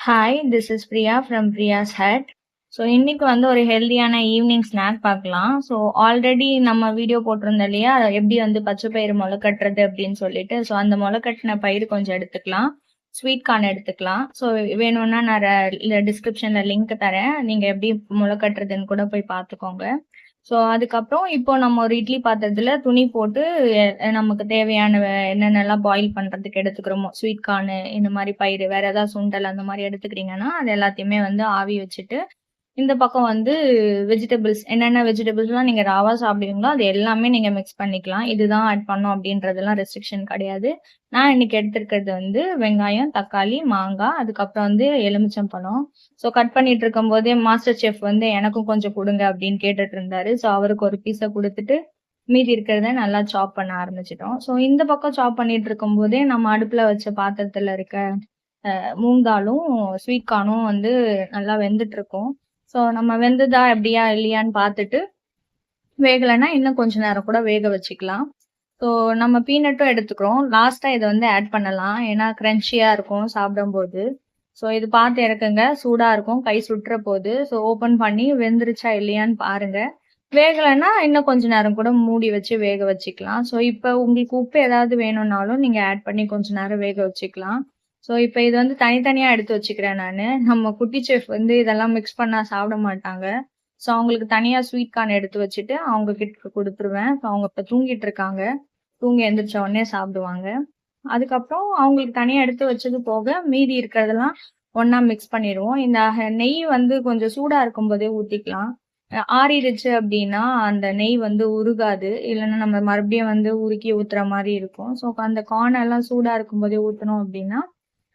Hi, this is Priya from Priya's hut. So இன்னைக்கு வந்து ஒரு ஹெல்தியான ஈவினிங் ஸ்நாக் பார்க்கலாம். ஸோ ஆல்ரெடி நம்ம வீடியோ போட்டிருந்தோம் இல்லையா, எப்படி வந்து பச்சை பயிறு முளை கட்டுறது அப்படின்னு சொல்லிட்டு. ஸோ அந்த முளை கட்டின பயிறு கொஞ்சம் எடுத்துக்கலாம், ஸ்வீட் கார்ன் எடுத்துக்கலாம். ஸோ வேணும்னா நான் டிஸ்கிரிப்ஷன்ல லிங்க் தரேன், நீங்க எப்படி முளை கட்டுறதுன்னு கூட போய் பார்த்துக்கோங்க. ஸோ அதுக்கப்புறம் இப்போ நம்ம ஒரு இட்லி பாத்திரத்துல துணி போட்டு நமக்கு தேவையான என்னென்னலாம் பாயில் பண்றதுக்கு எடுத்துக்கிறோமோ, ஸ்வீட் கார்னு இந்த மாதிரி பயிறு, வேற ஏதாவது சுண்டல் அந்த மாதிரி எடுத்துக்கிறீங்கன்னா அது எல்லாத்தையுமே வந்து ஆவி வச்சுட்டு, இந்த பக்கம் வந்து வெஜிடபிள்ஸ் என்னென்ன வெஜிடபிள்ஸ்லாம் நீங்க ராவா சாப்பிடுவீங்களோ அது எல்லாமே நீங்க மிக்ஸ் பண்ணிக்கலாம். இதுதான் ஆட் பண்ணோம் அப்படின்றதெல்லாம் ரெஸ்ட்ரிக்ஷன் கிடையாது. நான் இன்னைக்கு எடுத்திருக்கிறது வந்து வெங்காயம், தக்காளி, மாங்காய், அதுக்கப்புறம் வந்து எலுமிச்சம்பழம். ஸோ கட் பண்ணிட்டு இருக்கும் போதே மாஸ்டர் செஃப் வந்து எனக்கும் கொஞ்சம் கொடுங்க அப்படின்னு கேட்டுட்டு இருந்தாரு. ஸோ அவருக்கு ஒரு பீஸை கொடுத்துட்டு மீதி இருக்கிறத நல்லா சாப் பண்ண ஆரம்பிச்சிட்டோம். ஸோ இந்த பக்கம் சாப் பண்ணிட்டு இருக்கும் போதே நம்ம அடுப்புல வச்ச பாத்திரத்துல இருக்க மூங் தாலும் ஸ்வீட் கார்னும் வந்து நல்லா வெந்துட்டு இருக்கும். ஸோ நம்ம வெந்ததா எப்படியா இல்லையான்னு பார்த்துட்டு, வேகலைன்னா இன்னும் கொஞ்ச நேரம் கூட வேக வச்சுக்கலாம். ஸோ நம்ம பீனட்டும் எடுத்துக்கிறோம். லாஸ்டா இதை வந்து ஆட் பண்ணலாம், ஏன்னா கிரன்ச்சியா இருக்கும் சாப்பிடும்போது. ஸோ இது பார்த்து இறக்குங்க, சூடா இருக்கும், கை சுட்டுற போது. ஸோ ஓப்பன் பண்ணி வெந்துருச்சா இல்லையான்னு பாருங்க. வேகலைன்னா இன்னும் கொஞ்ச நேரம் கூட மூடி வச்சு வேக வச்சுக்கலாம். ஸோ இப்போ உங்களுக்கு உப்பு ஏதாவது வேணும்னாலும் நீங்க ஆட் பண்ணி கொஞ்ச நேரம் வேக வச்சுக்கலாம். ஸோ இப்போ இது வந்து தனித்தனியா எடுத்து வச்சுக்கிறேன் நானு. நம்ம குட்டி செஃப் வந்து இதெல்லாம் மிக்ஸ் பண்ணா சாப்பிட மாட்டாங்க. ஸோ அவங்களுக்கு தனியா ஸ்வீட் கார்ன் எடுத்து வச்சுட்டு அவங்க கிட்ட கொடுத்துருவேன். ஸோ அவங்க இப்போ தூங்கிட்டு இருக்காங்க, தூங்கி எந்திரிச்ச உடனே சாப்பிடுவாங்க. அதுக்கப்புறம் அவங்களுக்கு தனியா எடுத்து வச்சது போக மீதி இருக்கிறதெல்லாம் ஒண்ணா மிக்ஸ் பண்ணிடுவோம். இந்த நெய் வந்து கொஞ்சம் சூடா இருக்கும் போதே ஊத்திக்கலாம். ஆறிடுச்சு அப்படின்னா அந்த நெய் வந்து உருகாது, இல்லைன்னா நம்ம மறுபடியும் வந்து உருக்கி ஊத்துற மாதிரி இருக்கும். ஸோ அந்த கார்ன் எல்லாம் சூடா இருக்கும் போதே ஊத்தணும் அப்படின்னா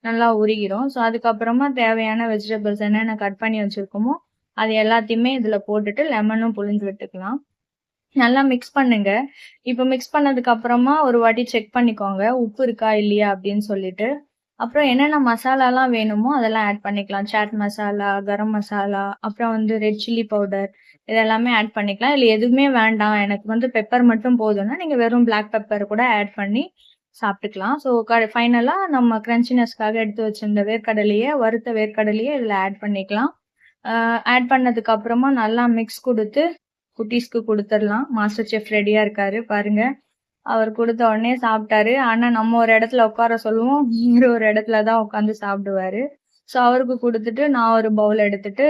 நல்லா உருகிடும். ஸோ அதுக்கப்புறமா தேவையான வெஜிடபிள்ஸ் என்னென்ன கட் பண்ணி வச்சிருக்கோமோ அது எல்லாத்தையுமே இதுல போட்டுட்டு லெமனும் புழிஞ்சு விட்டுக்கலாம். நல்லா மிக்ஸ் பண்ணுங்க. இப்போ மிக்ஸ் பண்ணதுக்கு அப்புறமா ஒரு வாட்டி செக் பண்ணிக்கோங்க உப்பு இருக்கா இல்லையா அப்படின்னு சொல்லிட்டு. அப்புறம் என்னென்ன மசாலாலாம் வேணுமோ அதெல்லாம் ஆட் பண்ணிக்கலாம். சாட் மசாலா, கரம் மசாலா, அப்புறம் வந்து ரெட் சில்லி பவுடர், இதெல்லாமே ஆட் பண்ணிக்கலாம். இல்லை எதுவுமே வேண்டாம், எனக்கு வந்து பெப்பர் மட்டும் போதும்னா நீங்க வெறும் பிளாக் பெப்பர் கூட ஆட் பண்ணி சாப்பிட்டுக்கலாம். ஸோ ஃபைனலா நம்ம கிரன்ச்சினஸ்க்காக எடுத்து வச்சிருந்த வேர்க்கடலையை, வறுத்த வேர்க்கடலையை இதுல ஆட் பண்ணிக்கலாம். ஆட் பண்ணதுக்கு அப்புறமா நல்லா மிக்ஸ் கொடுத்து குட்டீஸ்க்கு கொடுத்துடலாம். மாஸ்டர் செஃப் ரெடியா இருக்காரு பாருங்க. அவர் கொடுத்த உடனே சாப்பிட்டாரு. ஆனா நம்ம ஒரு இடத்துல உட்கார சொல்லுவோம், இவரு ஒரு இடத்துலதான் உட்காந்து சாப்பிடுவாரு. ஸோ அவருக்கு கொடுத்துட்டு நான் ஒரு பவுல் எடுத்துட்டு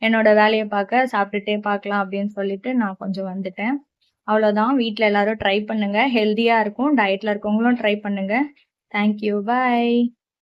என்னோட வேலையை பார்க்க, சாப்பிட்டுட்டே பார்க்கலாம் அப்படின்னு சொல்லிட்டு நான் கொஞ்சம் வந்துட்டேன். அவ்வளவுதான். வீட்ல எல்லாரும் ட்ரை பண்ணுங்க, ஹெல்தியா இருக்கும். டயட்ல இருக்கவங்களும் ட்ரை பண்ணுங்க. தேங்க்யூ, பாய்.